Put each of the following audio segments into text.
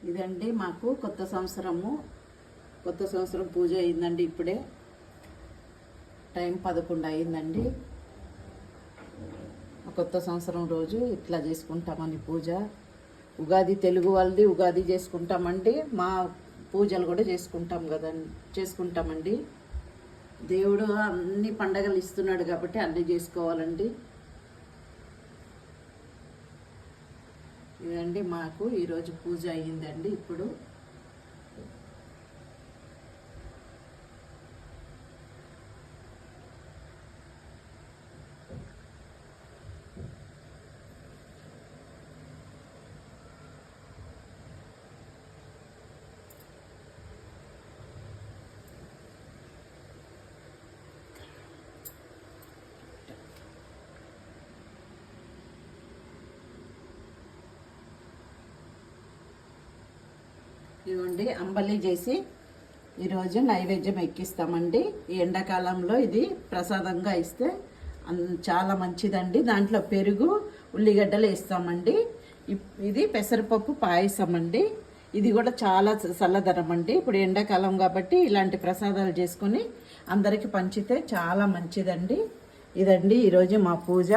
ఇదండి మాకు కొత్త సంవత్సరం పూజ అయిందండి. ఇప్పుడే టైం 11 అయిందండి. కొత్త సంవత్సరం రోజు ఇట్లా చేసుకుంటామని పూజ. ఉగాది తెలుగు వాళ్ళది ఉగాది చేసుకుంటామండి. మా పూజలు కూడా చేసుకుంటామండి. దేవుడు అన్ని పండగలు ఇస్తున్నాడు కాబట్టి అన్నీ చేసుకోవాలండి. ఇదండి మాకు ఈరోజు పూజ అయ్యిందండి. ఇప్పుడు ఇవ్వండి అంబలి చేసి ఈరోజు నైవేద్యం ఎక్కిస్తామండి. ఈ ఎండాకాలంలో ఇది ప్రసాదంగా ఇస్తే చాలా మంచిదండి. దాంట్లో పెరుగు ఉల్లిగడ్డలు వేస్తామండి. ఇది పెసరపప్పు పాయసం అండి. ఇది కూడా చాలా చల్లదనం అండి. ఇప్పుడు ఎండాకాలం కాబట్టి ఇలాంటి ప్రసాదాలు చేసుకొని అందరికీ పంచితే చాలా మంచిదండి. ఇదండి ఈరోజు మా పూజ.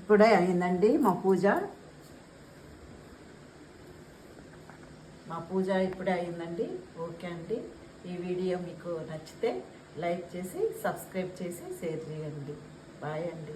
ఇప్పుడే అయిందండి మా పూజ ఇప్పుడే అయిందండి. ఓకే అండి. ఈ వీడియో మీకు నచ్చితే లైక్ చేసి సబ్స్క్రైబ్ చేసి షేర్ చేయండి. బాయ్ అండి.